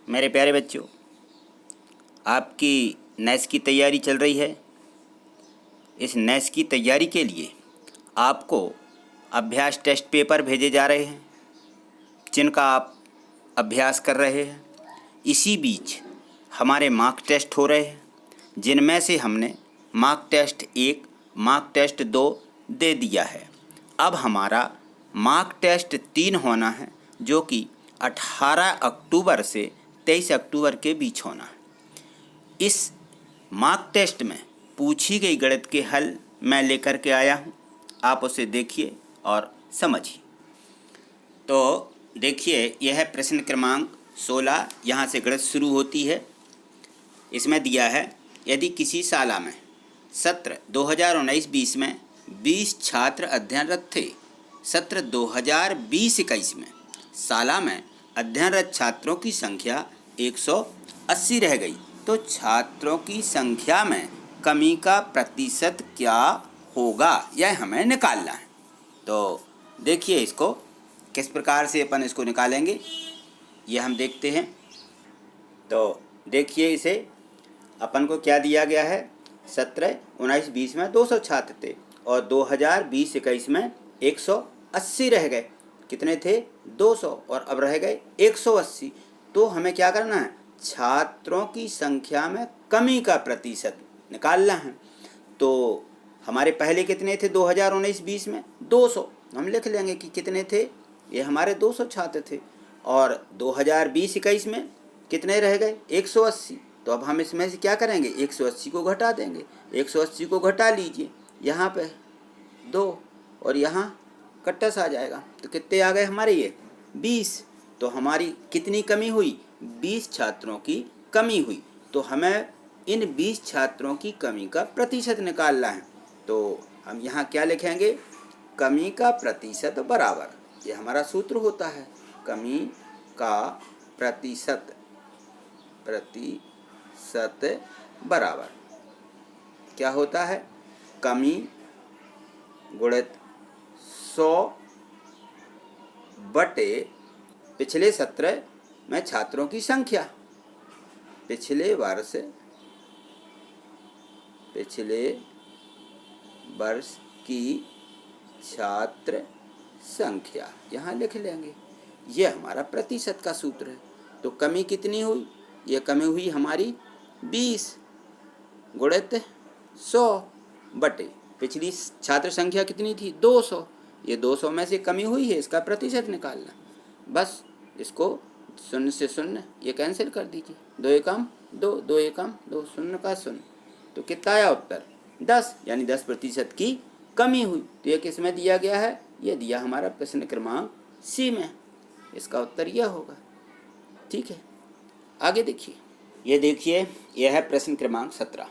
मेरे प्यारे बच्चों, आपकी नेस की तैयारी चल रही है। इस नेस की तैयारी के लिए आपको अभ्यास टेस्ट पेपर भेजे जा रहे हैं, जिनका आप अभ्यास कर रहे हैं। इसी बीच हमारे मार्क टेस्ट हो रहे हैं, जिनमें से हमने मार्क टेस्ट 1, मार्क टेस्ट 2 दे दिया है। अब हमारा मार्क टेस्ट 3 होना है, जो कि 18 अक्टूबर से 23 अक्टूबर के बीच होना है। इस मार्क टेस्ट में पूछी गई गणित के हल मैं लेकर के आया हूँ। आप उसे देखिए और समझिए। तो देखिए, यह है प्रश्न क्रमांक 16। यहाँ से गणित शुरू होती है। इसमें दिया है, यदि किसी शाला में सत्र 2019-20 में 20 छात्र अध्ययनरत थे, सत्र 2020-21 में शाला में अध्ययनरत छात्रों की संख्या 180 रह गई, तो छात्रों की संख्या में कमी का प्रतिशत क्या होगा, यह हमें निकालना है। तो देखिए, इसको किस प्रकार से अपन इसको निकालेंगे, ये हम देखते हैं। तो देखिए, इसे अपन को क्या दिया गया है। सत्र 19-20 में 200 छात्र थे और 2020-21 में 180 रह गए। कितने थे? 200, और अब रह गए 180। तो हमें क्या करना है? छात्रों की संख्या में कमी का प्रतिशत निकालना है। तो हमारे पहले कितने थे? 2019-20 में 200। हम लिख लेंगे कि कितने थे, ये हमारे 200 छात्र थे। और 2020-21 में कितने रह गए? 180। तो अब हम इसमें से क्या करेंगे? 180 को घटा देंगे। 180 को घटा लीजिए, यहाँ पे 2 और यहाँ कट्टस आ जाएगा। तो कितने आ गए हमारे? ये 20। तो हमारी कितनी कमी हुई? 20 छात्रों की कमी हुई। तो हमें इन 20 छात्रों की कमी का प्रतिशत निकालना है। तो हम यहाँ क्या लिखेंगे? कमी का प्रतिशत बराबर, ये हमारा सूत्र होता है, कमी का प्रतिशत बराबर क्या होता है? कमी गुणित 100 बटे पिछले सत्र में छात्रों की संख्या। पिछले वर्ष की छात्र संख्या यहाँ लिख लेंगे। ये हमारा प्रतिशत का सूत्र है। तो कमी कितनी हुई? ये कमी हुई हमारी 20 गुणित 100 बटे पिछली छात्र संख्या कितनी थी? 200। ये 200 में से कमी हुई है, इसका प्रतिशत निकालना। बस इसको 0 से 0 ये कैंसिल कर दीजिए। 2 एकम 2, 2 एकम 2, 0 का 0। तो कितना आया उत्तर? 10, यानी 10% की कमी हुई। तो ये किस में दिया गया है? ये दिया हमारा प्रश्न क्रमांक सी में। इसका उत्तर यह होगा। ठीक है, आगे देखिए। ये देखिए, यह है प्रश्न क्रमांक 17।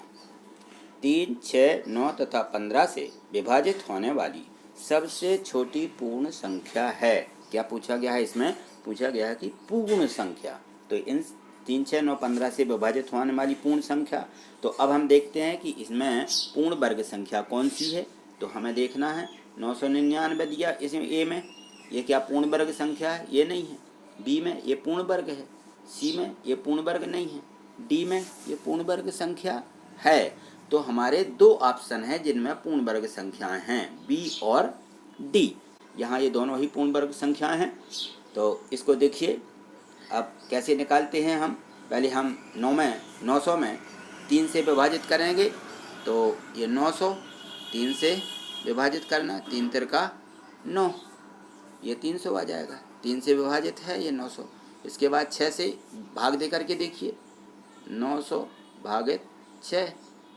3, 6, 9 तथा 15 से विभाजित होने वाली सबसे छोटी पूर्ण संख्या है। क्या पूछा गया है? इसमें पूछा गया है कि पूर्ण संख्या। तो इन 3, 6, 9, 15 से विभाजित होने वाली पूर्ण संख्या। तो अब हम देखते हैं कि इसमें पूर्ण वर्ग संख्या कौन सी है। तो हमें देखना है। 999 दिया इसमें ए में, ये क्या पूर्ण वर्ग संख्या है? ये नहीं है। बी में ये पूर्ण वर्ग है। सी में ये पूर्ण वर्ग नहीं है। डी में ये पूर्ण वर्ग संख्या है। तो हमारे 2 ऑप्शन हैं जिनमें पूर्ण वर्ग संख्याएं हैं, बी और डी। यहाँ ये दोनों ही पूर्ण वर्ग संख्याएं हैं। तो इसको देखिए, अब कैसे निकालते हैं हम। पहले हम 900 में 3 से विभाजित करेंगे। तो ये 900 3 से विभाजित करना, 3 तिरका 9, ये 300 आ जाएगा। 3 से विभाजित है ये 900। इसके बाद 6 से भाग दे करके देखिए। 900 भागित 6,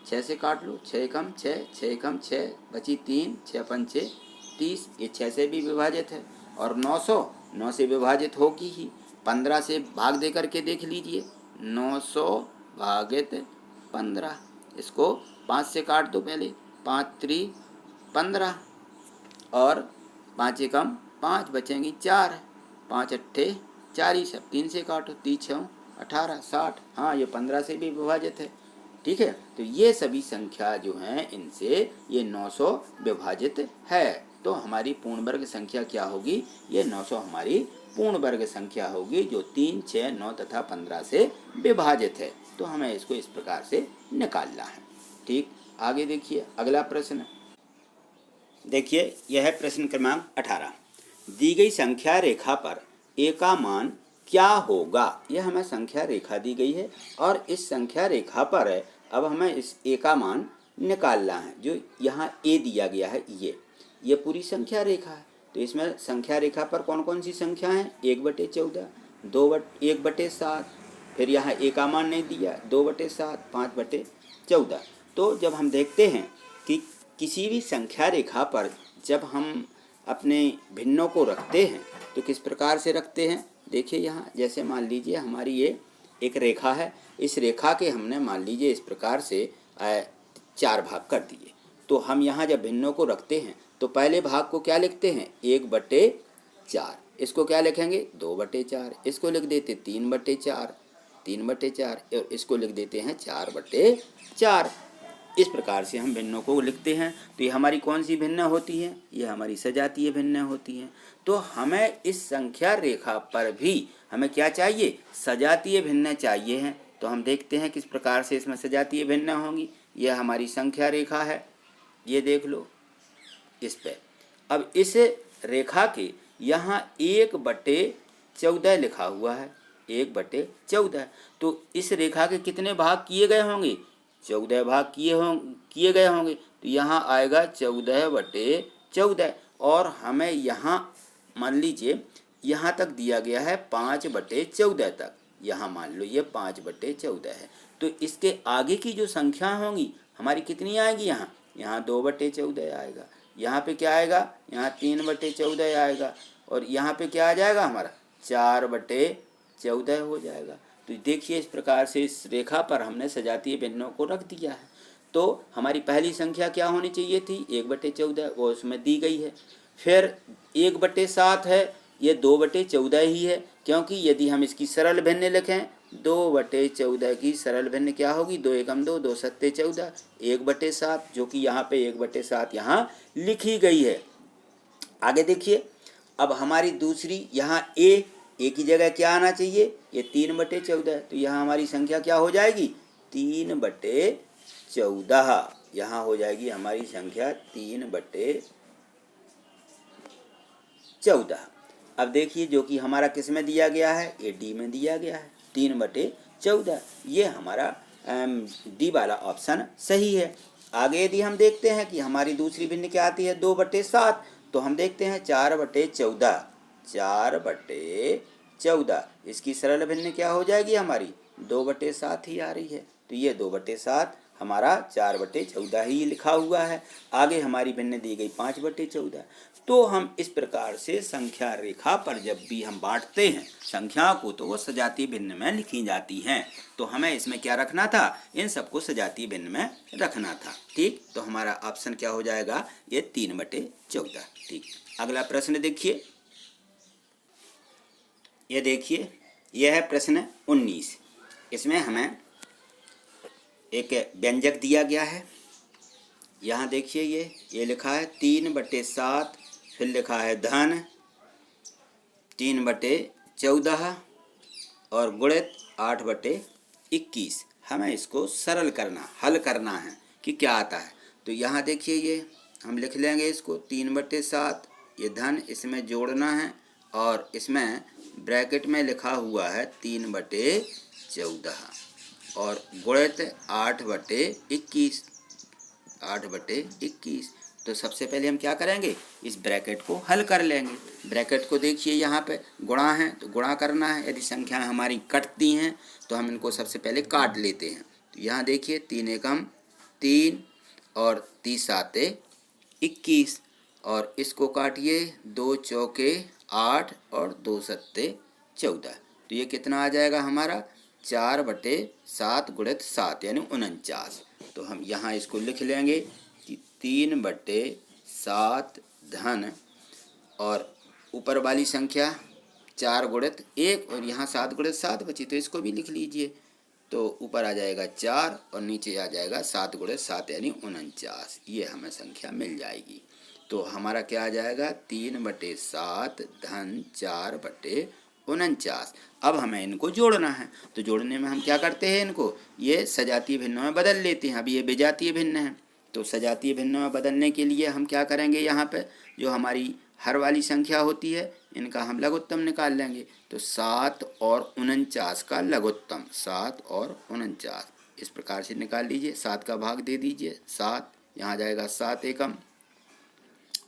6 से काट लो। 6 एकम 6, 6 एकम 6, बची 3, 6 पंचे 30। ये 6 से भी विभाजित है। और 900 9 से विभाजित होगी ही। 15 से भाग दे करके देख लीजिए। 900 भागित 15, इसको 5 से काट दो पहले। 5 3 15 और 5 एकम 5, बचेंगी 4, 5 अट्ठे 40। अब 3 से काटो, 3 6 18 60। हाँ, ये 15 से भी विभाजित है। ठीक है, तो ये सभी संख्या जो हैं, इनसे ये 900 विभाजित है। तो हमारी पूर्ण वर्ग संख्या क्या होगी? ये 900 हमारी पूर्ण वर्ग संख्या होगी जो 3, 6, 9 तथा 15 से विभाजित है। तो हमें इसको इस प्रकार से निकालना है। ठीक, आगे देखिए अगला प्रश्न। देखिए यह है प्रश्न क्रमांक 18। दी गई संख्या रेखा पर a का मान क्या होगा। यह हमें संख्या रेखा दी गई है और इस संख्या रेखा पर है अब हमें इस a का मान निकालना है। जो यहाँ a दिया गया है ये पूरी संख्या रेखा है। तो इसमें संख्या रेखा पर कौन कौन सी संख्या है? 1/14, 1/7, फिर यहाँ a का मान नहीं दिया, 2/7, 5/14। तो जब हम देखते हैं कि किसी भी संख्या रेखा पर जब हम अपने भिन्नों को रखते हैं तो किस प्रकार से रखते हैं। देखिए यहाँ जैसे मान लीजिए हमारी ये एक रेखा है, इस रेखा के हमने मान लीजिए इस प्रकार से 4 भाग कर दिए। तो हम यहाँ जब भिन्नों को रखते हैं तो पहले भाग को क्या लिखते हैं? 1/4। इसको क्या लिखेंगे? 2/4। इसको लिख देते 3/4, 3/4 और इसको लिख देते हैं 4/4। इस प्रकार से हम भिन्नों को लिखते हैं। तो ये हमारी कौन सी भिन्न होती है? ये हमारी सजातीय भिन्न होती हैं। तो हमें इस संख्या रेखा पर भी हमें क्या चाहिए? सजातीय भिन्न चाहिए हैं। तो हम देखते हैं किस प्रकार से इसमें सजातीय भिन्न होंगी। यह हमारी संख्या रेखा है, ये देख लो इस पे। अब इस रेखा के यहाँ 1/14 लिखा हुआ है, 1/14। तो इस रेखा के कितने भाग किए गए होंगे? 14 भाग किए गए होंगे। तो यहाँ आएगा 14/14 और हमें यहाँ मान लीजिए यहाँ तक दिया गया है 5/14 तक। यहाँ मान लो ये 5/14 है। तो इसके आगे की जो संख्या होंगी हमारी कितनी आएगी? यहाँ 2/14 आएगा। यहाँ पे क्या आएगा? यहाँ 3/14 आएगा और यहाँ पे क्या आ जाएगा? हमारा 4/14 हो जाएगा। तो देखिए इस प्रकार से इस रेखा पर हमने सजातीय भिन्नों को रख दिया है। तो हमारी पहली संख्या क्या होनी चाहिए थी? 1/14, वो उसमें दी गई है। फिर 1/7 है, ये 2/14 ही है, क्योंकि यदि हम इसकी सरल भिन्न लिखें 2/14 की सरल भिन्न क्या होगी? 2 एकम 2, 2 सत्ते 14, 1/7 जो कि यहाँ पे 1/7 यहाँ लिखी गई है। आगे देखिए अब हमारी दूसरी यहाँ ए की जगह क्या आना चाहिए? ये 3/14। तो यहाँ हमारी संख्या क्या हो जाएगी? 3/14। यहाँ हो जाएगी हमारी संख्या 3/14। अब देखिए जो कि हमारा किस में दिया गया है? ये डी में दिया गया है, 3/14। ये हमारा डी वाला ऑप्शन सही है। आगे यदि हम देखते हैं कि हमारी दूसरी भिन्न क्या आती है? 2/7। तो हम देखते हैं 4/14, 4/14। इसकी सरल भिन्न क्या हो जाएगी? हमारी 2/7 ही आ रही है। तो ये 2/7 हमारा 4/14 ही लिखा हुआ है। आगे हमारी भिन्न दी गई 5/14। तो हम इस प्रकार से संख्या रेखा पर जब भी हम बांटते हैं संख्या को तो वो सजातीय भिन्न में लिखी जाती हैं। तो हमें इसमें क्या रखना था? इन सबको सजातीय भिन्न में रखना था। ठीक, तो हमारा ऑप्शन क्या हो जाएगा? ये 3/14। ठीक, अगला प्रश्न देखिए। ये देखिए यह है प्रश्न 19। इसमें हमें एक व्यंजक दिया गया है। यहाँ देखिए ये लिखा है 3/7, फिर लिखा है धन 3/14 और गुणित 8/21। हमें इसको सरल करना, हल करना है कि क्या आता है। तो यहाँ देखिए ये हम लिख लेंगे इसको 3/7, ये धन इसमें जोड़ना है और इसमें ब्रैकेट में लिखा हुआ है 3/14 और गुणित 8/21, 8/21। तो सबसे पहले हम क्या करेंगे? इस ब्रैकेट को हल कर लेंगे। ब्रैकेट को देखिए यहाँ पे गुणा है तो गुणा करना है। यदि संख्याएं हमारी कटती हैं तो हम इनको सबसे पहले काट लेते हैं। तो यहाँ देखिए 3 एकम 3 और 3 साते 21 और इसको काटिए 2 चौके 8 और 2 सत्ते 14। तो ये कितना आ जाएगा हमारा? 4/7 गुणित 7 यानी 49। तो हम यहाँ इसको लिख लेंगे कि 3/7 धन और ऊपर वाली संख्या 4 गुणित 1 और यहाँ 7 गुणित 7 बची, तो इसको भी लिख लीजिए। तो ऊपर आ जाएगा 4 और नीचे आ जाएगा 7 गुणित 7 यानी 49। ये हमें संख्या मिल जाएगी। तो हमारा क्या आ जाएगा 3/7 धन 4/49। अब हमें इनको जोड़ना है, तो जोड़ने में हम क्या करते हैं, इनको ये सजातीय भिन्नों में बदल लेते हैं। अभी ये विजातीय भिन्न है, तो सजातीय भिन्नों में बदलने के लिए हम क्या करेंगे, यहाँ पे जो हमारी हर वाली संख्या होती है इनका हम लघुत्तम निकाल लेंगे। तो 7 और 49 का लघुत्तम 7 और 49 इस प्रकार से निकाल लीजिए। 7 का भाग दे दीजिए 7, यहाँ जाएगा 7 एकम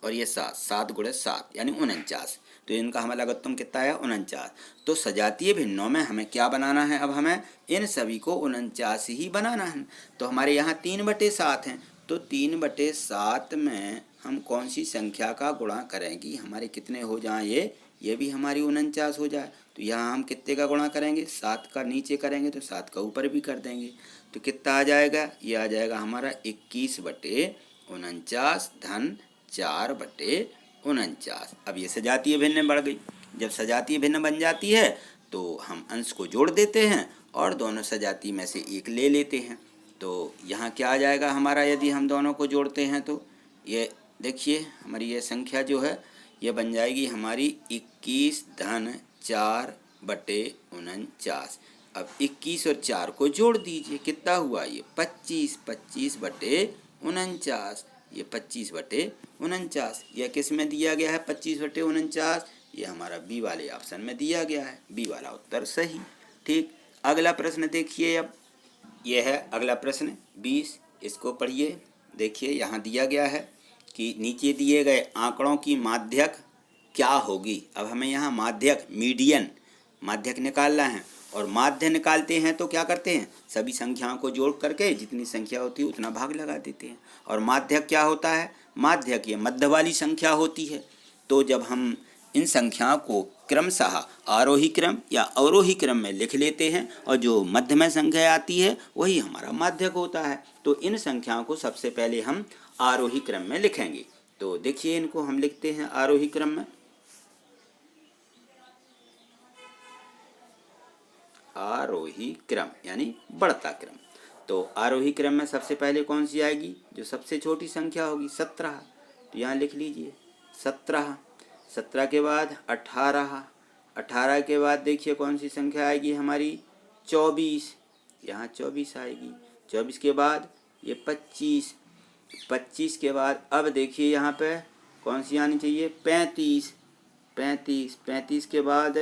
और ये 7, 7 गुणे 7 यानी 49। तो इनका हमारा लघुत्तम कितना आया 49। तो सजातीय भिन्नों में हमें क्या बनाना है, अब हमें इन सभी को 49 ही बनाना है। तो हमारे यहाँ 3/7 हैं, तो 3/7 में हम कौन सी संख्या का गुणा करेंगे, हमारे कितने हो जाए ये भी हमारी 49 हो जाए। तो यहाँ हम कितने का गुणा करेंगे, 7 का नीचे करेंगे तो 7 का ऊपर भी कर देंगे। तो कितना आ जाएगा, ये आ जाएगा हमारा 21/49 धन 4/49। अब ये सजातीय भिन्न बढ़ गई। जब सजातीय भिन्न बन जाती है तो हम अंश को जोड़ देते हैं और दोनों सजाती में से एक ले लेते हैं। तो यहाँ क्या आ जाएगा हमारा, यदि हम दोनों को जोड़ते हैं तो ये देखिए हमारी ये संख्या जो है ये बन जाएगी हमारी 21 धन 4/49। अब 21 और 4 को जोड़ दीजिए, कितना हुआ ये 25, 25/49, ये 25/49। यह किस में दिया गया है 25/49, ये हमारा बी वाले ऑप्शन में दिया गया है। बी वाला उत्तर सही। ठीक, अगला प्रश्न देखिए। अब यह है अगला प्रश्न 20, इसको पढ़िए। देखिए यहाँ दिया गया है कि नीचे दिए गए आंकड़ों की माध्यक क्या होगी। अब हमें यहाँ माध्यक माध्यक निकालना है, और माध्य निकालते हैं तो क्या करते हैं, सभी संख्याओं को जोड़ करके जितनी संख्या होती है उतना भाग लगा देते हैं। और माध्यक क्या होता है, माध्यक ये मध्य वाली संख्या होती है। तो जब हम इन संख्याओं को क्रमशः आरोही क्रम या अवरोही क्रम में लिख लेते हैं और जो मध्य में संख्या आती है वही हमारा माध्यक होता है। तो इन संख्याओं को सबसे पहले हम आरोही क्रम में लिखेंगे। तो देखिए इनको हम लिखते हैं आरोही क्रम में। आरोही क्रम यानी बढ़ता क्रम। तो आरोही क्रम में सबसे पहले कौन सी आएगी, जो सबसे छोटी संख्या होगी 17। तो यहाँ लिख लीजिए 17। 17 के बाद 18। 18 के बाद देखिए कौन सी संख्या आएगी हमारी 24, यहाँ 24 आएगी। 24 के बाद ये 25। 25 के बाद अब देखिए यहाँ पे कौन सी आनी चाहिए 35। 35 के बाद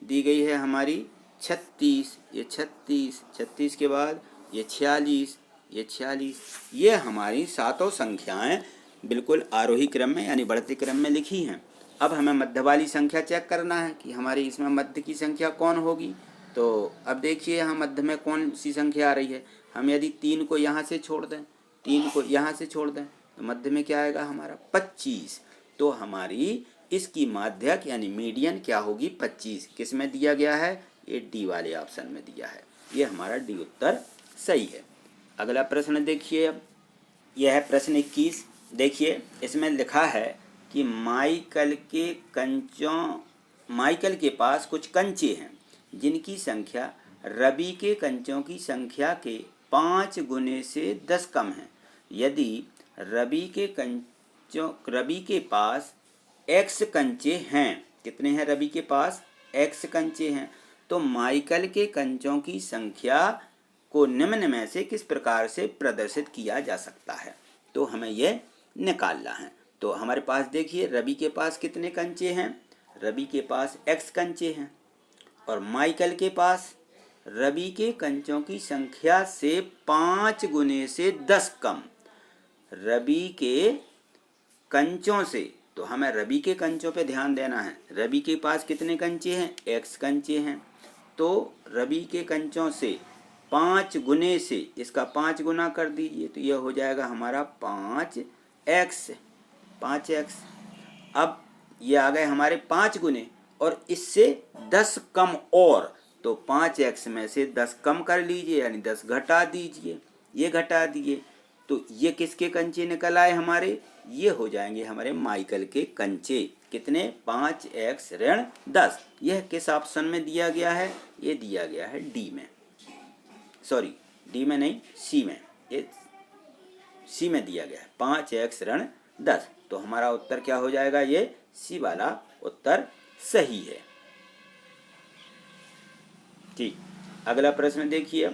दी गई है हमारी 36, ये 36। 36 के बाद ये 46, ये 46। ये हमारी सातों संख्याएं बिल्कुल आरोही क्रम में यानी बढ़ते क्रम में लिखी हैं। अब हमें मध्य वाली संख्या चेक करना है कि हमारी इसमें मध्य की संख्या कौन होगी। तो अब देखिए यहाँ मध्य में कौन सी संख्या आ रही है। हम यदि 3 को यहाँ से छोड़ दें, 3 को यहाँ से छोड़ दें तो मध्य में क्या आएगा हमारा 25। तो हमारी इसकी माध्यक यानी मीडियन क्या होगी 25। किस में दिया गया है, ये डी वाले ऑप्शन में दिया है। ये हमारा डी उत्तर सही है। अगला प्रश्न देखिए। अब यह है प्रश्न 21। देखिए इसमें लिखा है कि माइकल के पास कुछ कंचे हैं जिनकी संख्या रवि के कंचों की संख्या के 5 गुने से 10 कम है। यदि रवि के पास x कंचे हैं, कितने हैं रवि के पास x कंचे हैं, तो माइकल के कंचों की संख्या को निम्न में से किस प्रकार से प्रदर्शित किया जा सकता है। तो हमें यह निकालना है। तो हमारे पास देखिए रवि के पास कितने कंचे हैं, रवि के पास x कंचे हैं और माइकल के पास रवि के कंचों की संख्या से 5 गुने से 10 कम। रवि के कंचों से, तो हमें रवि के कंचों पे ध्यान देना है। रवि के पास कितने कंचे हैं, x कंचे हैं। तो रवि के कंचों से 5 गुने से इसका 5 गुना कर दीजिए तो यह हो जाएगा हमारा 5x। अब ये आ गए हमारे 5 गुने और इससे 10 कम, और तो 5x में से 10 कम कर लीजिए यानी 10 घटा दीजिए। ये घटा दिए तो ये किसके कंचे निकल आए हमारे, ये हो जाएंगे हमारे माइकल के कंचे। कितने 5x ऋण 10। यह किस ऑप्शन में दिया गया है, ये दिया गया है डी में, सॉरी डी में नहीं सी में, ये सी में दिया गया है 5x ऋण 10। तो हमारा उत्तर क्या हो जाएगा? ये सी वाला उत्तर सही है। ठीक, अगला प्रश्न देखिए।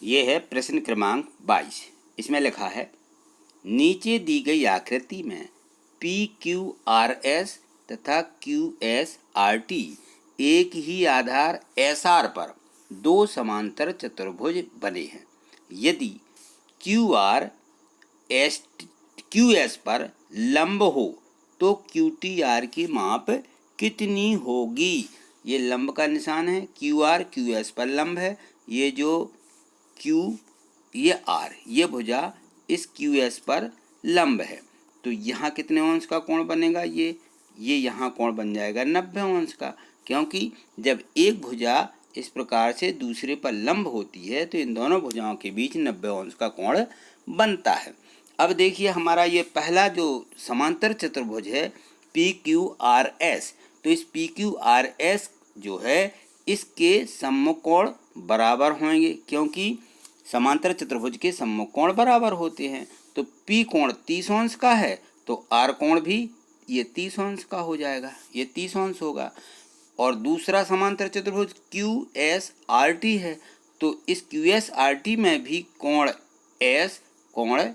ये है प्रश्न क्रमांक 22। इसमें लिखा है, नीचे दी गई आकृति में PQRS तथा QSRT एक ही आधार SR पर दो समांतर चतुर्भुज बने हैं। यदि QS पर लंब हो तो QTR की माप कितनी होगी? ये लंब का निशान है, QS पर लंब है, ये जो Q ये R, ये भुजा इस QS पर लंब है। तो यहाँ कितने अंश का कोण बनेगा? ये यहाँ कोण बन जाएगा 90 अंश का, क्योंकि जब एक भुजा इस प्रकार से दूसरे पर लंब होती है तो इन दोनों भुजाओं के बीच 90 अंश का कोण बनता है। अब देखिए हमारा ये पहला जो समांतर चतुर्भुज है PQRS, तो इस PQRS जो है इसके सम्मुख कोण बराबर होंगे, क्योंकि समांतर चतुर्भुज के सम्मुख कोण बराबर होते हैं। तो P कोण 30 अंश का है तो R कोण भी ये 30 अंश का हो जाएगा, ये 30 अंश होगा। और दूसरा समांतर चतुर्भुज QSRT है, तो इस QSRT में भी कोण S कोण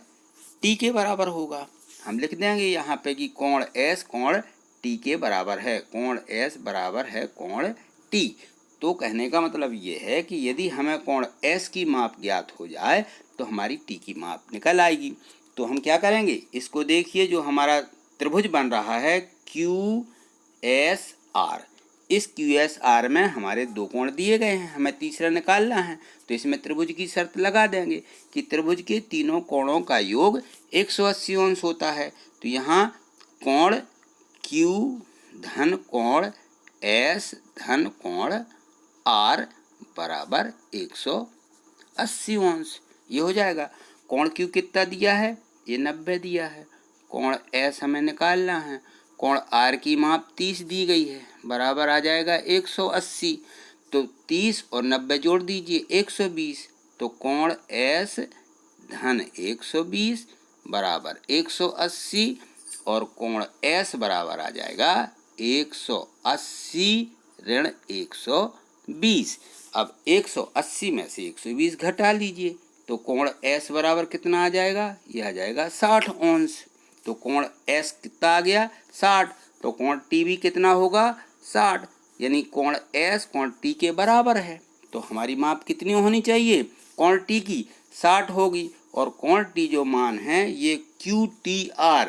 T के बराबर होगा। हम लिख देंगे यहाँ पे कि कोण S कोण T के बराबर है, कोण S बराबर है कोण T। तो कहने का मतलब ये है कि यदि हमें कोण S की माप ज्ञात हो जाए तो हमारी T की माप निकल आएगी। तो हम क्या करेंगे, इसको देखिए, जो हमारा त्रिभुज बन रहा है QSR, इस QSR में हमारे दो कोण दिए गए हैं, हमें तीसरा निकालना है। तो इसमें त्रिभुज की शर्त लगा देंगे कि त्रिभुज के तीनों कोणों का योग 180 अंश होता है। तो यहाँ कोण Q धन कोण S धन कोण R बराबर 180 अंश, ये हो जाएगा। कोण Q कितना दिया है? ये 90 दिया है। कोण S हमें निकालना है, कोण R की माप 30 दी गई है, बराबर आ जाएगा 180। तो 30 और 90 जोड़ दीजिए 120, तो कोण S धन 120 बराबर 180 और कोण S बराबर आ जाएगा 180 ऋण 120। अब 180 में से 120 घटा लीजिए तो कोण S बराबर कितना आ जाएगा? यह आ जाएगा 60 अंश। तो कोण S कितना आ गया? 60। तो कोण T भी कितना होगा? 60। यानी कोण S कोण T के बराबर है। तो हमारी माप कितनी होनी चाहिए? कोण T की 60 होगी, और कोण T जो मान है ये QTR,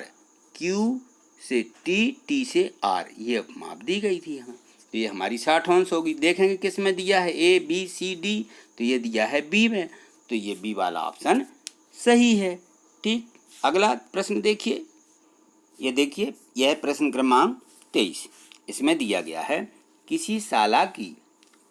Q से T, T से R, ये माप दी गई थी हमें। तो ये हमारी 60 अंश होगी। देखेंगे किस में दिया है, A B C D, तो ये दिया है B में, तो ये B वाला ऑप्शन सही है। ठीक, अगला प्रश्न देखिए। ये देखिए, यह प्रश्न क्रमांक 23। इसमें दिया गया है, किसी शाला की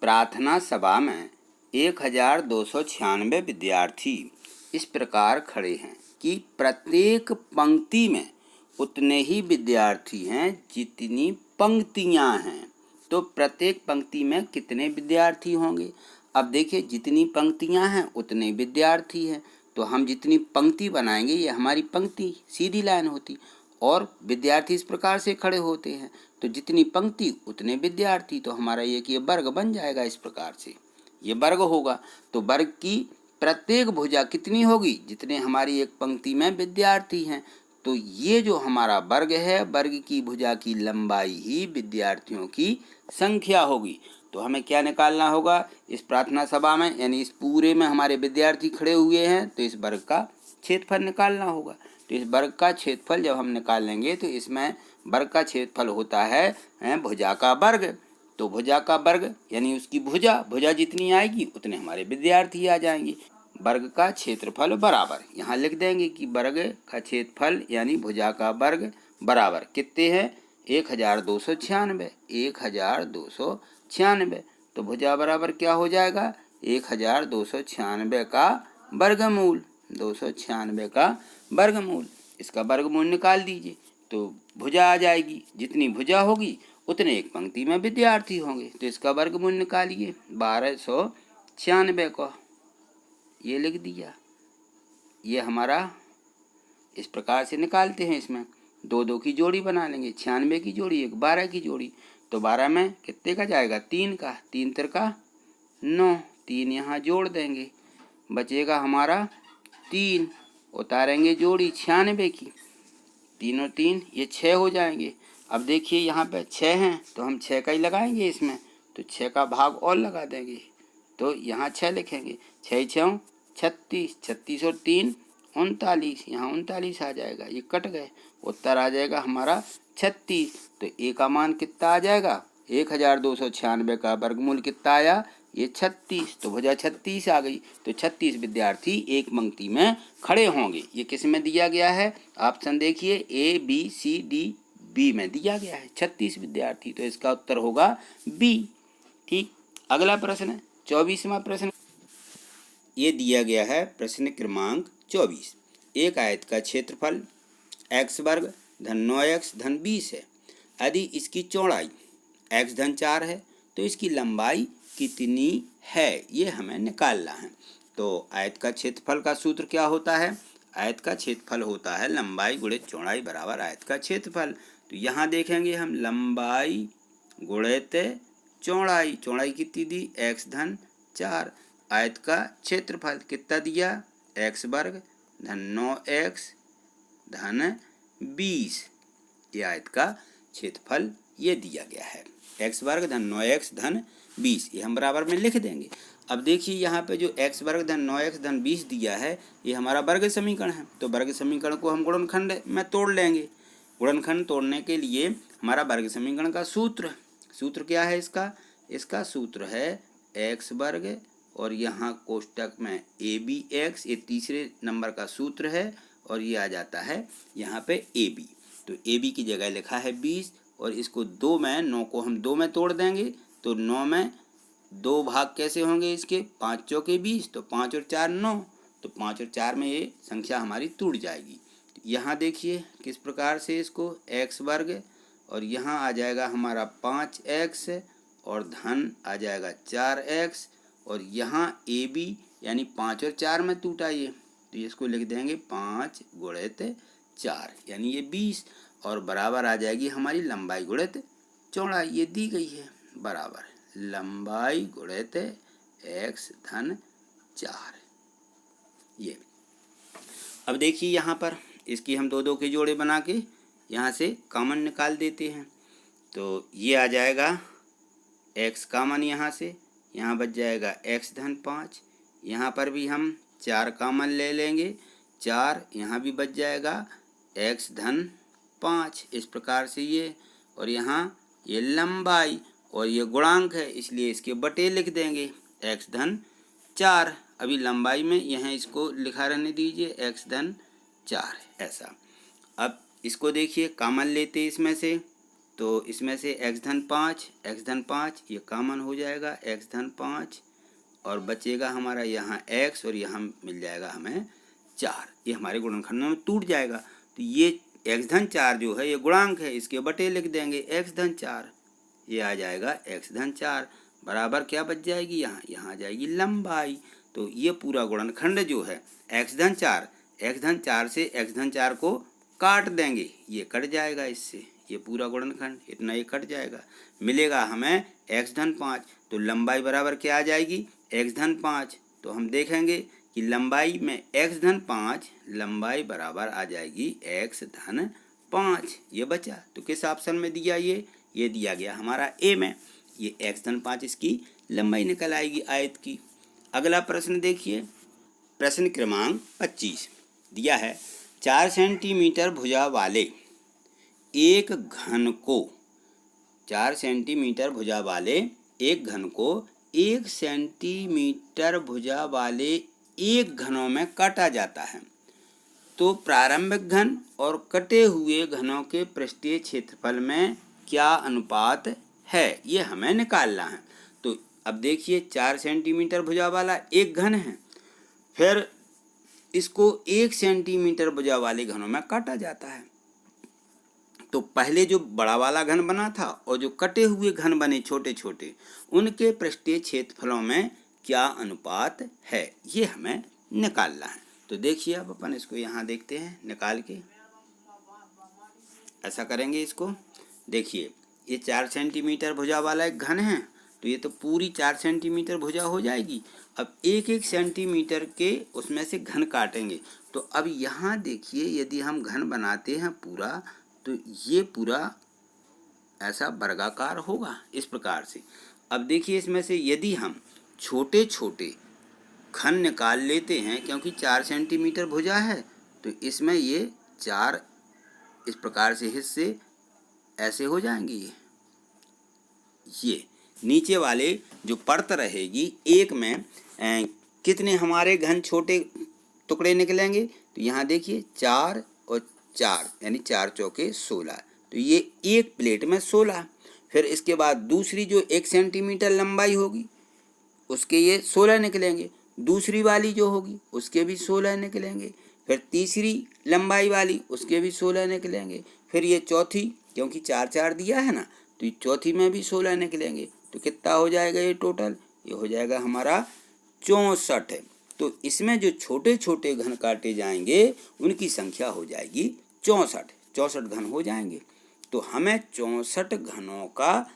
प्रार्थना सभा में 1296 विद्यार्थी इस प्रकार खड़े हैं कि प्रत्येक पंक्ति में उतने ही विद्यार्थी हैं जितनी पंक्तियां हैं। तो प्रत्येक पंक्ति में कितने विद्यार्थी होंगे? अब देखिए, जितनी पंक्तियां हैं उतने विद्यार्थी हैं, तो हम जितनी पंक्ति बनाएंगे ये हमारी पंक्ति सीधी लाइन होती, और विद्यार्थी इस प्रकार से खड़े होते हैं, तो जितनी पंक्ति उतने विद्यार्थी। तो हमारा ये वर्ग बन जाएगा, इस प्रकार से ये वर्ग होगा। तो वर्ग की प्रत्येक भुजा कितनी होगी? जितने हमारी एक पंक्ति में विद्यार्थी हैं। तो ये जो हमारा वर्ग है, वर्ग की भुजा की लंबाई ही विद्यार्थियों की संख्या होगी। तो हमें क्या निकालना होगा इस प्रार्थना सभा में, यानी इस पूरे में हमारे विद्यार्थी खड़े हुए हैं, तो इस वर्ग का क्षेत्रफल निकालना होगा। तो इस वर्ग का क्षेत्रफल जब हम निकालेंगे तो इसमें वर्ग का क्षेत्रफल होता है भुजा का वर्ग। तो भुजा का वर्ग यानी उसकी भुजा जितनी आएगी उतने हमारे विद्यार्थी आ जाएंगे। वर्ग का क्षेत्रफल बराबर, यहाँ लिख देंगे कि वर्ग का क्षेत्रफल यानी भुजा का वर्ग बराबर कितने हैं? 1296, 1296। तो भुजा बराबर क्या हो जाएगा? 1296 का वर्गमूल, 296 का वर्गमूल। इसका वर्गमूल निकाल दीजिए तो भुजा आ जाएगी। जितनी भुजा होगी उतने एक पंक्ति में विद्यार्थी होंगे। तो इसका वर्गमूल निकालिए 1296 को, ये लिख दिया। ये हमारा इस प्रकार से निकालते हैं। इसमें 2 की जोड़ी बना लेंगे, 96 की जोड़ी, एक 12 की जोड़ी। तो 12 में कितने का जाएगा? 3 का, 3 तिरका 9, 3 यहाँ जोड़ देंगे, बचेगा हमारा 3। उतारेंगे जोड़ी 96 की, 3 और 3 ये 6 हो जाएंगे। अब देखिए यहाँ पे 6 हैं तो हम 6 का ही लगाएंगे इसमें, तो 6 का भाग और लगा देंगे, तो यहाँ 6 लिखेंगे। 6 6 36, 36 और 3 39, यहाँ 39 आ जाएगा, ये कट गए, उत्तर आ जाएगा हमारा 36। तो ए का मान कितना आ जाएगा? 1296 का वर्गमूल कितना आया? ये 36, तो भुजा 36 आ गई। तो 36 विद्यार्थी एक पंक्ति में खड़े होंगे। ये किस में दिया गया है? ऑप्शन देखिए, A B C D B में दिया गया है 36 विद्यार्थी, तो इसका उत्तर होगा बी। ठीक, अगला प्रश्न 24वां प्रश्न ये दिया गया है, प्रश्न क्रमांक 24। एक आयत का क्षेत्रफल x वर्ग धन 9x धन 20 है। यदि इसकी चौड़ाई x धन 4 है तो इसकी लंबाई कितनी है, ये हमें निकालना है। तो आयत का क्षेत्रफल का सूत्र क्या होता है? आयत का क्षेत्रफल होता है लंबाई गुणित चौड़ाई बराबर आयत का क्षेत्रफल। तो यहाँ देखेंगे हम, लंबाई गुणित चौड़ाई, चौड़ाई कितनी दी? x धन 4, आयत का क्षेत्रफल कितना दिया? x वर्ग धन 9x धन 20, ये आयत का क्षेत्रफल ये दिया गया है। x वर्ग धन 9x धन 20, ये हम बराबर में लिख देंगे। अब देखिए यहाँ पे जो x वर्ग धन 9x धन 20 दिया है, ये हमारा वर्ग समीकरण है। तो वर्ग समीकरण को हम गुणनखंड में तोड़ लेंगे। गुणनखंड तोड़ने के लिए हमारा वर्ग समीकरण का सूत्र क्या है इसका? इसका सूत्र है x वर्ग और यहाँ कोष्टक में ABX, ये तीसरे नंबर का सूत्र है, और ये आ जाता है यहाँ पे AB। तो AB की जगह लिखा है 20, और इसको 2 में, 9 को हम 2 में तोड़ देंगे, तो 9 में 2 भाग कैसे होंगे इसके? 5 चौके 20, तो 5 और 4 9, तो 5 और 4 में ये संख्या हमारी टूट जाएगी। यहाँ देखिए किस प्रकार से इसको x वर्ग, और यहाँ आ जाएगा हमारा 5x और धन आ जाएगा 4x, और यहाँ AB यानी 5 और 4 में टूटा ये, तो इसको लिख देंगे 5 गुणित 4 यानी ये 20, और बराबर आ जाएगी हमारी लंबाई गुणित चौड़ाई, ये दी गई है, बराबर लंबाई गुणित x धन 4। ये अब देखिए यहाँ पर इसकी हम 2 के जोड़े बना के यहाँ से कॉमन निकाल देते हैं। तो ये आ जाएगा x कॉमन, यहाँ बच जाएगा x धन 5, यहाँ पर भी हम 4 कॉमन ले लेंगे, 4 यहाँ भी बच जाएगा x धन 5, इस प्रकार से ये, और यहाँ ये लंबाई और ये गुणांक है इसलिए इसके बटे लिख देंगे x धन 4। अभी लंबाई में यहाँ इसको लिखा रहने दीजिए x धन 4, ऐसा। अब इसको देखिए कॉमन लेते इसमें से, तो इसमें से x धन 5 ये कॉमन हो जाएगा, x धन 5, और बचेगा हमारा यहाँ x, और यहाँ मिल जाएगा हमें 4, ये हमारे गुणनखंड में टूट जाएगा। तो ये x धन 4 जो है ये गुणांक है, इसके बटे लिख देंगे x धन 4, ये आ जाएगा x धन 4, बराबर क्या बच जाएगी? यहाँ आ जाएगी लंबाई। तो ये पूरा गुणनखंड जो है x धन 4 से x धन 4 को काट देंगे, ये कट जाएगा इससे, ये पूरा गुणनखंड इतना ये कट जाएगा, मिलेगा हमें x धन 5। तो लंबाई बराबर क्या आ जाएगी? x धन 5। तो हम देखेंगे कि लंबाई में x धन 5, लंबाई बराबर आ जाएगी x धन 5, ये बचा। तो किस ऑप्शन में दिया? ये दिया गया हमारा A में, ये x धन 5 इसकी लंबाई निकल आएगी आयत की। अगला प्रश्न देखिए, प्रश्न क्रमांक 25 दिया है, 4 सेंटीमीटर भुजा वाले एक घन को 4 सेंटीमीटर भुजा वाले एक घन को 1 सेंटीमीटर भुजा वाले एक घनों में काटा जाता है। तो प्रारंभिक घन और कटे हुए घनों के पृष्ठीय क्षेत्रफल में क्या अनुपात है, ये हमें निकालना है। तो अब देखिए 4 सेंटीमीटर भुजा वाला एक घन है, फिर इसको 1 सेंटीमीटर भुजा वाले घनों में काटा जाता है। तो पहले जो बड़ा वाला घन बना था और जो कटे हुए घन बने छोटे छोटे, उनके पृष्ठीय क्षेत्रफलों में क्या अनुपात है, ये हमें निकालना है। तो देखिए अब अपन इसको यहाँ देखते हैं निकाल के, ऐसा करेंगे इसको। देखिए ये 4 सेंटीमीटर भुजा वाला एक घन है, तो ये तो पूरी 4 सेंटीमीटर भुजा हो जाएगी। अब 1-1 सेंटीमीटर के उसमें से घन काटेंगे। तो अब यहाँ देखिए यदि हम घन बनाते हैं पूरा, तो ये पूरा ऐसा वर्गाकार होगा इस प्रकार से। अब देखिए इसमें से यदि हम छोटे छोटे घन निकाल लेते हैं, क्योंकि 4 सेंटीमीटर भुजा है, तो इसमें ये 4 इस प्रकार से हिस्से ऐसे हो जाएंगे। ये नीचे वाले जो परत रहेगी एक में कितने हमारे घन छोटे टुकड़े निकलेंगे, तो यहाँ देखिए 4 और 4 यानी 4 चौके 16, तो ये एक प्लेट में 16। फिर इसके बाद दूसरी जो 1 सेंटीमीटर लंबाई होगी उसके ये 16 निकलेंगे, दूसरी वाली जो होगी उसके भी 16 निकलेंगे, फिर तीसरी लंबाई वाली उसके भी 16 निकलेंगे, फिर ये चौथी, क्योंकि 4-4 दिया है ना, तो ये चौथी में भी 16 निकलेंगे। तो कितना हो जाएगा ये टोटल, ये हो जाएगा हमारा 64। तो इसमें जो छोटे छोटे घन काटे जाएंगे उनकी संख्या हो जाएगी 64, 64 घन हो जाएंगे। तो हमें 64 घनों का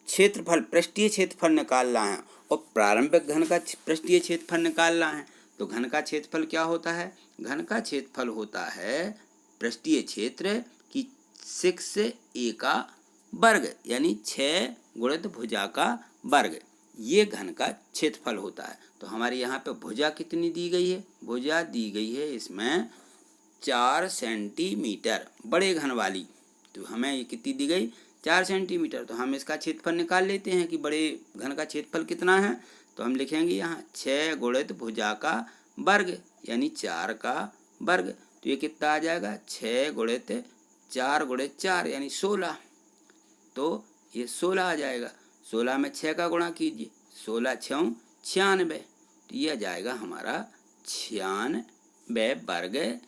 क्षेत्रफल, पृष्ठीय क्षेत्रफल निकालना है और प्रारंभिक घन का पृष्ठीय क्षेत्रफल निकालना है। तो घन का क्षेत्रफल क्या होता है, घन का क्षेत्रफल होता है पृष्ठीय क्षेत्र की 6a का वर्ग, यानी 6 गुणित भुजा का वर्ग, ये घन का क्षेत्रफल होता है। तो हमारे यहाँ पे भुजा कितनी दी गई है, भुजा दी गई है इसमें 4 सेंटीमीटर बड़े घन वाली, तो हमें ये कितनी दी गई 4 सेंटीमीटर। तो हम इसका क्षेत्रफल निकाल लेते हैं कि बड़े घन का क्षेत्रफल कितना है। तो हम लिखेंगे यहाँ 6 गुणित भुजा का वर्ग यानी 4 का वर्ग, तो ये कितना आ जाएगा 6 गुणित 4 गुणित 4 यानी 16, तो ये 16 आ जाएगा। 16 में 6 का गुणा कीजिए, 16×6 = 96, तो ये आ जाएगा हमारा 96 वर्ग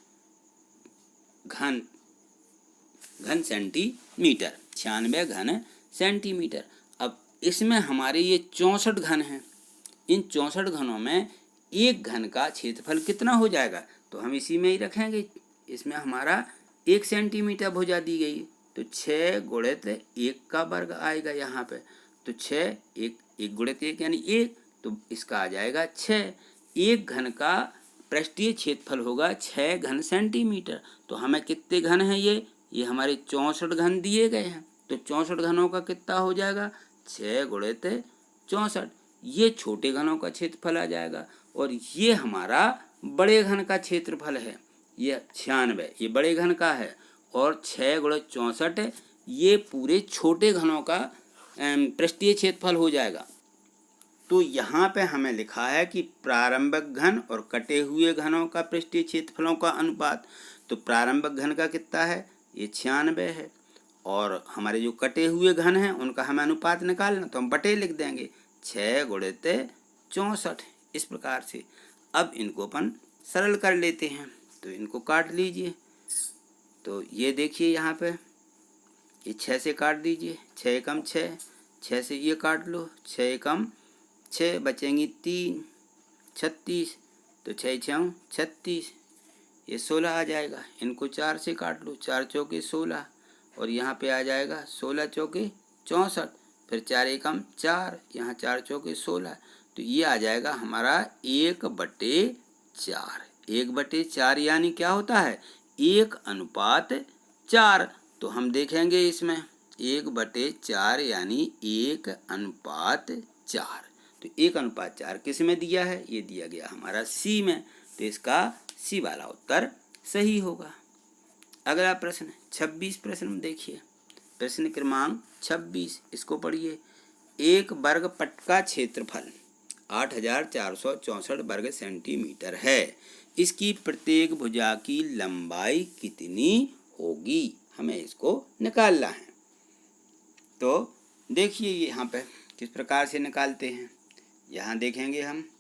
घन सेंटीमीटर, 96 घन सेंटीमीटर। अब इसमें हमारे ये 64 घन हैं, इन 64 घनों में एक घन का क्षेत्रफल कितना हो जाएगा, तो हम इसी में ही रखेंगे। इसमें हमारा 1 सेंटीमीटर भुजा दी गई, तो 6 गुणित 1 का वर्ग आएगा यहाँ पे, तो 6 1 गुणित 1 यानी 1, तो इसका आ जाएगा 6। एक घन का पृष्ठीय क्षेत्रफल होगा 6 घन सेंटीमीटर। तो हमें कितने घन हैं, ये हमारे 64 घन दिए गए हैं, तो 64 घनों का कितना हो जाएगा 6 गुणित 64, ये छोटे घनों का क्षेत्रफल आ जाएगा। और ये हमारा बड़े घन का क्षेत्रफल है, ये 96 ये बड़े घन का है, और 6 गुणित 64 ये पूरे छोटे घनों का पृष्ठीय क्षेत्रफल हो जाएगा। तो यहाँ पे हमें लिखा है कि प्रारंभिक घन और कटे हुए घनों का पृष्ठीय क्षेत्रफलों का अनुपात। तो प्रारंभिक घन का कितना है, ये 96 है, और हमारे जो कटे हुए घन हैं उनका हमें अनुपात निकालना, तो हम बटे लिख देंगे 6 गुणित 64 इस प्रकार से। अब इनको अपन सरल कर लेते हैं, तो इनको काट लीजिए। तो ये देखिए यहाँ पे ये 6 से काट दीजिए, 6 एकम 6, 6 से ये काट लो, 6 एकम 6, बचेंगी 3, 36, तो 6×6 = 36, ये 16 आ जाएगा। इनको 4 से काट लो, 4 चौके 16, और यहाँ पे आ जाएगा 16 चौके 64, फिर 4 एकम 4, यहाँ 4 चौके 16, तो ये आ जाएगा हमारा 1/4। 1/4 यानी क्या होता है, 1:4। तो हम देखेंगे इसमें 1/4 यानी 1:4, तो 1:4 किस में दिया है, ये दिया गया हमारा सी में, तो इसका सी वाला उत्तर सही होगा। अगला प्रश्न 26 प्रश्न देखिए, प्रश्न क्रमांक 26, इसको पढ़िए। एक वर्ग पट का क्षेत्रफल 8464 वर्ग सेंटीमीटर है, इसकी प्रत्येक भुजा की लंबाई कितनी होगी, हमें इसको निकालना है। तो देखिए यहाँ पे किस प्रकार से निकालते हैं, यहाँ देखेंगे हम,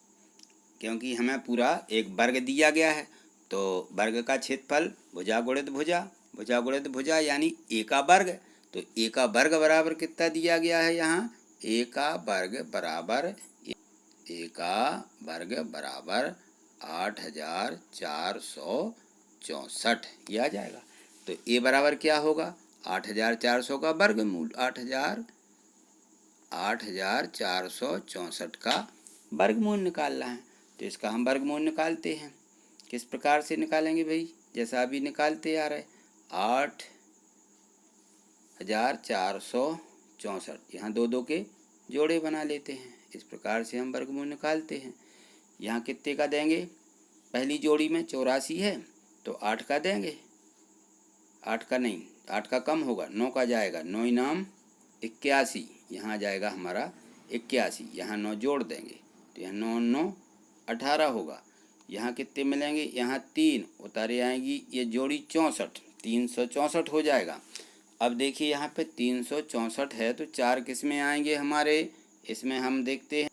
क्योंकि हमें पूरा एक वर्ग दिया गया है, तो वर्ग का क्षेत्रफल भुजा गुणित भुजा, भुजा गुणित भुजा यानी a का वर्ग, तो a का वर्ग बराबर कितना दिया गया है यहाँ, a का वर्ग बराबर 8464 ये आ जाएगा। तो ए बराबर क्या होगा? 8400 का वर्गमूल, 8464 का वर्गमूल निकालना है। तो इसका हम वर्गमूल निकालते हैं। किस प्रकार से निकालेंगे भाई? जैसा अभी निकालते आ रहे, 8464, यहाँ दो दो के जोड़े बना लेते हैं। इस प्रकार से हम वर्गमूल निकालते हैं। यहाँ कितने का देंगे? पहली जोड़ी में 84 है तो 8 का देंगे। 8 का नहीं, 8 का कम होगा, 9 का जाएगा। 9 इनाम 81, यहाँ जाएगा हमारा 81। यहाँ 9 जोड़ देंगे तो यहाँ 9 9 18 होगा। यहाँ कितने मिलेंगे? यहाँ 3 उतारे आएंगी, ये जोड़ी 64, 364 हो जाएगा। अब देखिए यहाँ पे 364 है तो 4 किस में आएंगे हमारे? इसमें हम देखते हैं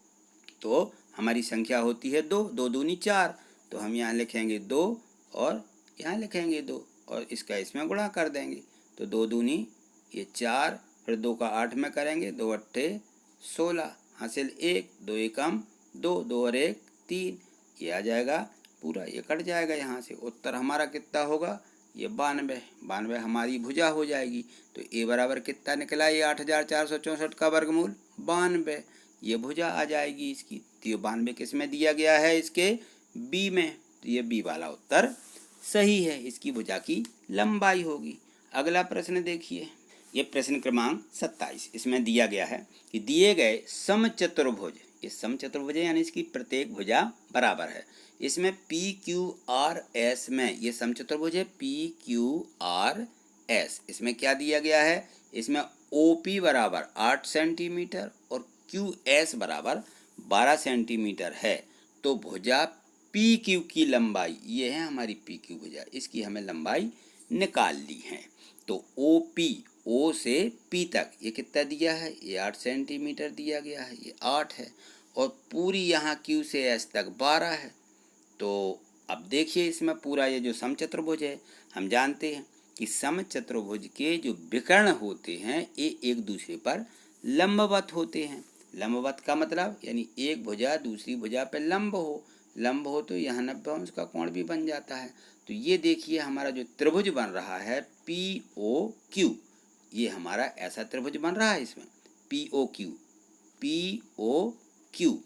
तो हमारी संख्या होती है 2, 2 दूनी 4। तो हम यहाँ लिखेंगे 2 और यहाँ लिखेंगे 2 और इसका इसमें गुणा कर देंगे। तो 2 दूनी ये 4, फिर 2 का 8 में करेंगे, 2 अट्ठे 16, हासिल 1, 2 एकम 2, 2 और 1 3, ये आ जाएगा पूरा, ये कट जाएगा यहाँ से। उत्तर हमारा कितना होगा? ये 92। 92 हमारी भुजा हो जाएगी। तो ए बराबर कितना निकला? ये 8464 का वर्गमूल 92, ये भुजा आ जाएगी इसकी। तो ये 92 किस में दिया गया है? इसके बी में। तो ये बी वाला उत्तर सही है, इसकी भुजा की लंबाई होगी। अगला प्रश्न देखिए, ये प्रश्न क्रमांक 27। इसमें दिया गया है कि दिए गए समचतुर्भुज, इस समचतुर्भुज यानी इसकी प्रत्येक भुजा बराबर है। इसमें पी क्यू आर एस में, ये समचतुर्भुज है पी क्यू आर एस, इसमें क्या दिया गया है? इसमें ओ पी बराबर 8 सेंटीमीटर और क्यू एस बराबर 12 सेंटीमीटर है। तो भुजा पी क्यू की लंबाई, ये है हमारी पी क्यू भुजा, इसकी हमें लंबाई निकाल ली है। तो ओ पी, ओ से पी तक ये कितना दिया है? ये 8 सेंटीमीटर दिया गया है, ये 8 है। और पूरी यहाँ क्यू से एस तक 12 है। तो अब देखिए इसमें पूरा ये जो समचतुर्भुज है, हम जानते हैं कि समचतुर्भुज के जो विकर्ण होते हैं ये एक दूसरे पर लंबवत होते हैं। लंबवत का मतलब यानी एक भुजा दूसरी भुजा पर लंब हो, लंब हो तो यहाँ 90 अंश का कोण भी बन जाता है। तो ये देखिए हमारा जो त्रिभुज बन रहा है पी ओ क्यू, ये हमारा ऐसा त्रिभुज बन रहा है इसमें P O Q, P O Q.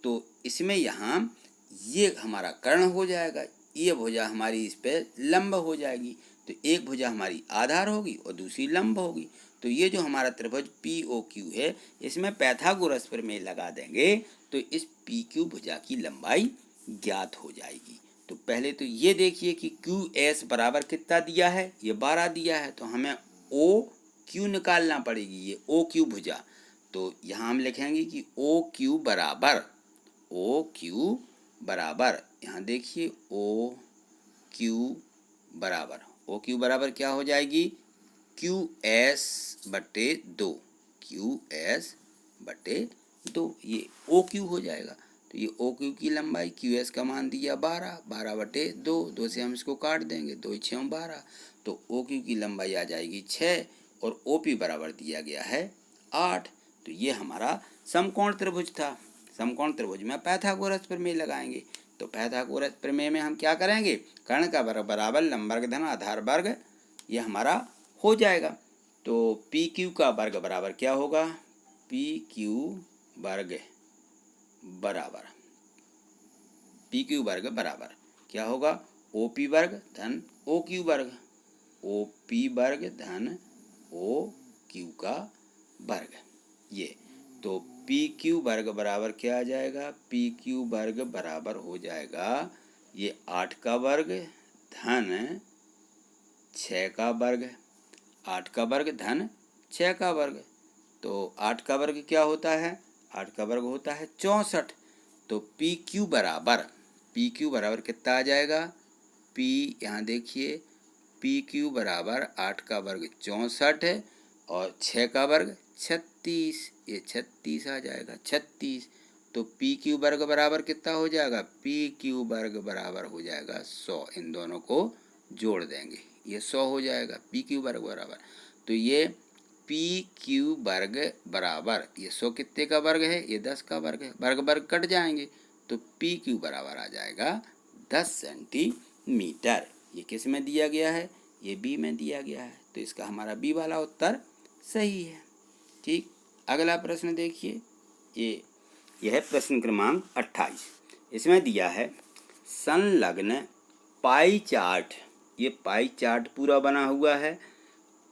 तो इसमें यहाँ ये हमारा कर्ण हो जाएगा, ये भुजा हमारी इस पे लंब हो जाएगी। तो एक भुजा हमारी आधार होगी और दूसरी लंब होगी। तो ये जो हमारा त्रिभुज पी ओ क्यू है, इसमें पाइथागोरस प्रमेय लगा देंगे तो इस पी क्यू भुजा की लंबाई ज्ञात हो जाएगी। तो पहले तो ये देखिए कि क्यू एस बराबर कितना दिया है? ये 12 दिया है। तो हमें ओ क्यू निकालना पड़ेगी, ये ओ क्यू भुजा। तो यहाँ हम लिखेंगे कि ओ क्यू बराबर, यहाँ देखिए ओ क्यू बराबर क्या हो जाएगी? क्यू एस बटे 2, क्यू एस बटे 2, ये ओ क्यू हो जाएगा। तो ये ओ क्यू की लंबाई, क्यू एस का मान दिया 12, 12 बटे 2, 2 से हम इसको काट देंगे, 2 6 12। तो ओ क्यू की लंबाई आ जाएगी 6 और ओ पी बराबर दिया गया है 8। तो ये हमारा समकोण त्रिभुज था। समकोण त्रिभुज में पाइथागोरस प्रमेय लगाएंगे। तो पाइथागोरस प्रमेय में हम क्या करेंगे? कर्ण का वर्ग बराबर लंब वर्ग धन आधार वर्ग, ये हमारा हो जाएगा। तो पी क्यू का वर्ग बराबर क्या होगा? पी क्यू वर्ग बराबर क्या होगा? ओ पी वर्ग धन ओ क्यू वर्ग, ओ पी वर्ग धन ओ क्यू का वर्ग। ये तो पी क्यू वर्ग बराबर क्या आ जाएगा? पी क्यू वर्ग बराबर हो जाएगा ये 8 का वर्ग धन 6 का वर्ग, 8 का वर्ग धन 6 का वर्ग। तो 8 का वर्ग क्या होता है? 8 का वर्ग होता है 64। तो पी क्यू बराबर कितना आ जाएगा? पी, यहाँ देखिए पी क्यू बराबर 8 का वर्ग 64 है और 6 का वर्ग 36, ये 36 आ जाएगा, 36। तो पी क्यू वर्ग बराबर कितना हो जाएगा? पी क्यू वर्ग बराबर हो जाएगा 100। इन दोनों को जोड़ देंगे, ये 100 हो जाएगा पी क्यू वर्ग बराबर। तो ये पी क्यू वर्ग बराबर, ये 100 कितने का वर्ग है? ये 10 का वर्ग है, वर्ग वर्ग कट जाएंगे तो पी क्यू बराबर आ जाएगा 10 सेंटीमीटर। ये किस में दिया गया है? ये बी में दिया गया है, तो इसका हमारा बी वाला उत्तर सही है। ठीक, अगला प्रश्न देखिए, यह है प्रश्न क्रमांक 28। इसमें दिया है संलग्न पाई चार्ट। ये पाई चार्ट पूरा बना हुआ है।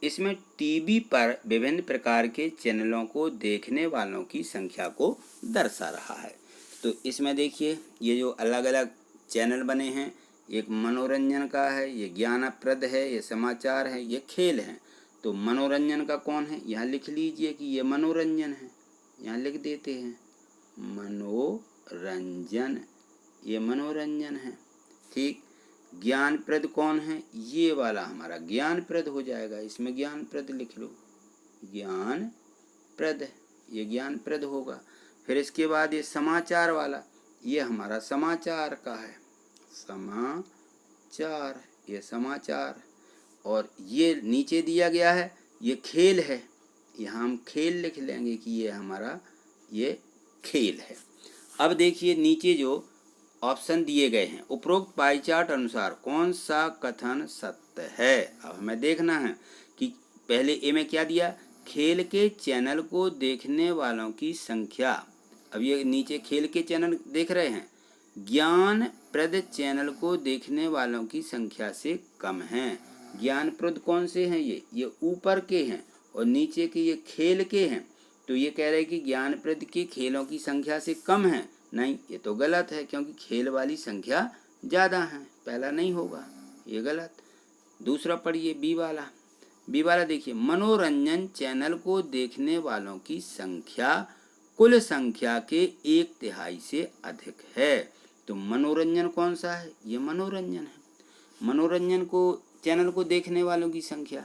इसमें टीवी पर विभिन्न प्रकार के चैनलों को देखने वालों की संख्या को दर्शा रहा है। तो इसमें देखिए, ये जो अलग अलग चैनल बने हैं, एक मनोरंजन का है, ये ज्ञानप्रद है, ये समाचार है, ये खेल है। तो मनोरंजन का कौन है? यहाँ लिख लीजिए कि ये मनोरंजन है, यहाँ लिख देते हैं मनोरंजन, ये मनोरंजन है। ठीक, ज्ञानप्रद कौन है? ये वाला हमारा ज्ञानप्रद हो जाएगा, इसमें ज्ञानप्रद लिख लो, ज्ञानप्रद, ये ज्ञानप्रद होगा। फिर इसके बाद ये समाचार वाला, ये हमारा समाचार का है, समाचार, ये समाचार। और ये नीचे दिया गया है, ये खेल है, यहाँ हम खेल लिख लेंगे कि ये हमारा ये खेल है। अब देखिए नीचे जो ऑप्शन दिए गए हैं, उपरोक्त पाई चार्ट अनुसार कौन सा कथन सत्य है? अब हमें देखना है कि पहले ए में क्या दिया, खेल के चैनल को देखने वालों की संख्या। अब ये नीचे खेल के चैनल देख रहे हैं, ज्ञानप्रद चैनल को देखने वालों की संख्या से कम है। ज्ञानप्रद कौन से हैं? ये ऊपर के हैं, और नीचे के ये खेल के हैं। तो ये कह रहे हैं कि ज्ञानप्रद के खेलों की संख्या से कम है। नहीं, ये तो गलत है, क्योंकि खेल वाली संख्या ज़्यादा है, पहला नहीं होगा, ये गलत। दूसरा पढ़िए बी वाला। बी वाला देखिए, मनोरंजन चैनल को देखने वालों की संख्या कुल संख्या के 1/3 से अधिक है। तो मनोरंजन कौन सा है? ये मनोरंजन है। मनोरंजन को चैनल को देखने वालों की संख्या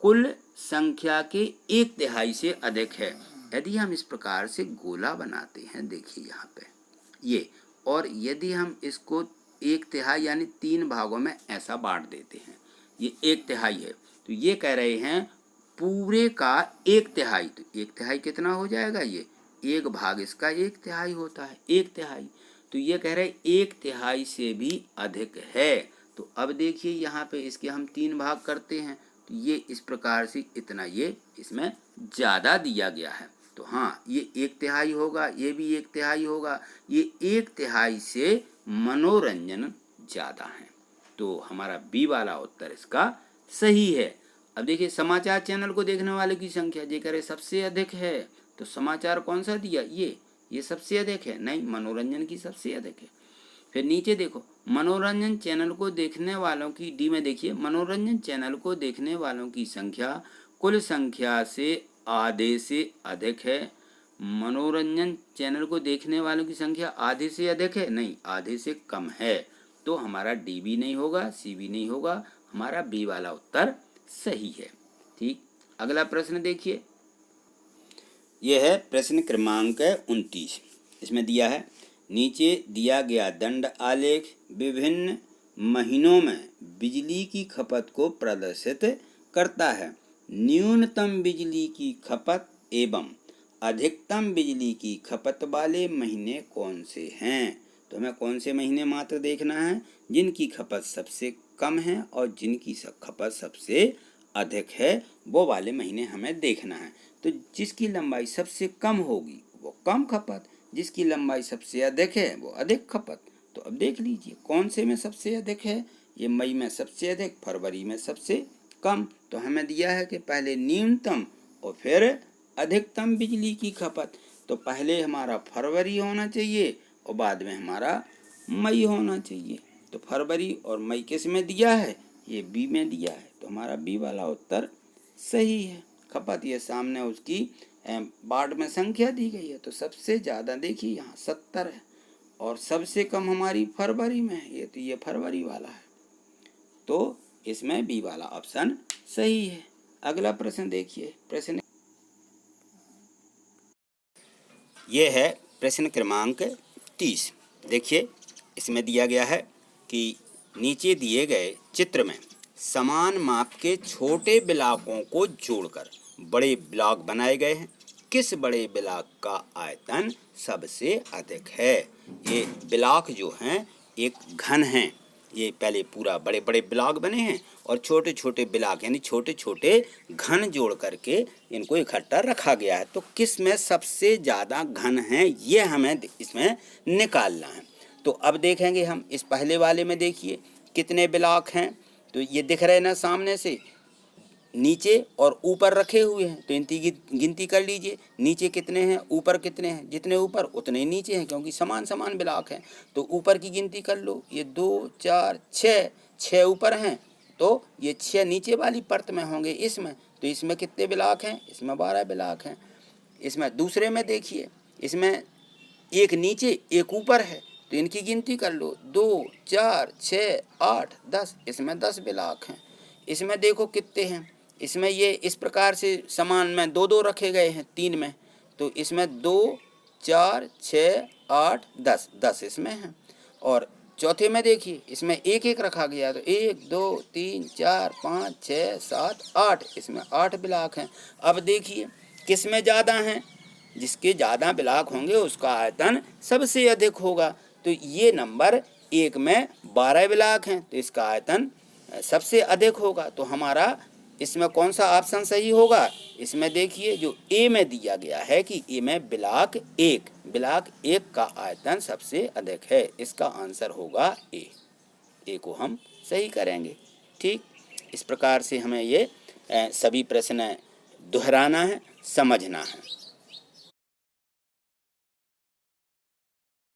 कुल संख्या के 1/3 से अधिक है। यदि हम इस प्रकार से गोला बनाते हैं, देखिए यहाँ पे ये, और यदि हम इसको 1/3 यानी 3 भागों में ऐसा बांट देते हैं, ये 1/3 है, तो ये कह रहे हैं पूरे का 1/3। तो 1/3 कितना हो जाएगा? ये 1 भाग इसका 1/3 होता है, 1/3। तो ये कह रहे 1/3 से भी अधिक है। तो अब देखिए यहाँ पे इसके हम 3 भाग करते हैं, तो ये इस प्रकार से इतना ये इसमें ज़्यादा दिया गया है। तो हाँ, ये 1/3 होगा, ये भी 1/3 होगा, ये 1/3 से मनोरंजन ज़्यादा है। तो हमारा बी वाला उत्तर इसका सही है। अब देखिए समाचार चैनल को देखने वाले की संख्या, ये कह रहे सबसे अधिक है, तो समाचार कौन सा दिया? ये सबसे अधिक है, नहीं, मनोरंजन की सबसे अधिक है। फिर नीचे देखो, मनोरंजन चैनल को देखने वालों की, डी में देखिए, मनोरंजन चैनल को देखने वालों की संख्या कुल संख्या से आधे से अधिक है। मनोरंजन चैनल को देखने वालों की संख्या आधे से अधिक है, नहीं, आधे से कम है। तो हमारा डी भी नहीं होगा, सी भी नहीं होगा, हमारा बी वाला उत्तर सही है। ठीक, अगला प्रश्न देखिए, यह है प्रश्न क्रमांक 29। इसमें दिया है, नीचे दिया गया दंड आलेख विभिन्न महीनों में बिजली की खपत को प्रदर्शित करता है। न्यूनतम बिजली की खपत एवं अधिकतम बिजली की खपत वाले महीने कौन से हैं? तो हमें कौन से महीने मात्र देखना है? जिनकी खपत सबसे कम है और जिनकी खपत सबसे अधिक है, वो वाले महीने हमें देखना है। तो जिसकी लंबाई सबसे कम होगी वो कम खपत, जिसकी लंबाई सबसे अधिक है वो अधिक खपत। तो अब देख लीजिए कौन से में सबसे अधिक है। ये मई में सबसे अधिक, फरवरी में सबसे कम। तो हमें दिया है कि पहले न्यूनतम और फिर अधिकतम बिजली की खपत। तो पहले हमारा फरवरी होना चाहिए और बाद में हमारा मई होना चाहिए। तो फरवरी और मई किस में दिया है? ये बी में दिया है। तो हमारा बी वाला उत्तर सही है। खपत ये सामने उसकी वार्ड में संख्या दी गई है, तो सबसे ज़्यादा देखिए यहाँ 70 है और सबसे कम हमारी फरवरी में है। तो ये फरवरी वाला है, तो इसमें बी वाला ऑप्शन सही है। अगला प्रश्न देखिए, प्रश्न ये है प्रश्न क्रमांक 30। देखिए इसमें दिया गया है कि नीचे दिए गए चित्र में समान माप के छोटे ब्लॉकों को जोड़कर बड़े ब्लॉक बनाए गए हैं। किस बड़े ब्लॉक का आयतन सबसे अधिक है? ये ब्लॉक जो हैं एक घन है, ये पहले पूरा बड़े बड़े ब्लॉक बने हैं और छोटे छोटे ब्लॉक यानी छोटे छोटे घन जोड़ करके इनको इकट्ठा रखा गया है। तो किस में सबसे ज़्यादा घन है ये हमें इसमें निकालना है। तो अब देखेंगे हम इस पहले वाले में, देखिए कितने ब्लॉक हैं। तो ये दिख रहे हैं ना सामने से, नीचे और ऊपर रखे हुए हैं। तो इनकी गिनती कर लीजिए, नीचे कितने हैं, ऊपर कितने हैं। जितने ऊपर उतने ही नीचे हैं, क्योंकि समान समान ब्लॉक हैं। तो ऊपर की गिनती कर लो, ये 2 4 6, 6 ऊपर हैं। तो ये 6 नीचे वाली परत में होंगे इसमें। तो इसमें कितने ब्लॉक हैं, इसमें 12 ब्लॉक हैं। इसमें दूसरे में देखिए, इसमें एक नीचे एक ऊपर है। तो इनकी गिनती कर लो, 2 4 6 8 10, इसमें 10 ब्लॉक हैं। इसमें देखो कितने हैं, इसमें ये इस प्रकार से समान में 2 2 रखे गए हैं 3 में। तो इसमें 2 4 6 8 10, 10 इसमें हैं। और चौथे में देखिए, इसमें एक एक रखा गया। तो 1 2 3 4 5 6 7 8, इसमें 8 ब्लॉक हैं। अब देखिए किस में ज़्यादा हैं, जिसके ज़्यादा ब्लॉक होंगे उसका आयतन सबसे अधिक होगा। तो ये नंबर 1 में 12 ब्लॉक हैं, तो इसका आयतन सबसे अधिक होगा। तो हमारा इसमें कौन सा ऑप्शन सही होगा, इसमें देखिए जो ए में दिया गया है कि ए में ब्लॉक 1 का आयतन सबसे अधिक है। इसका आंसर होगा ए को हम सही करेंगे। ठीक, इस प्रकार से हमें ये सभी प्रश्न दोहराना है, समझना है।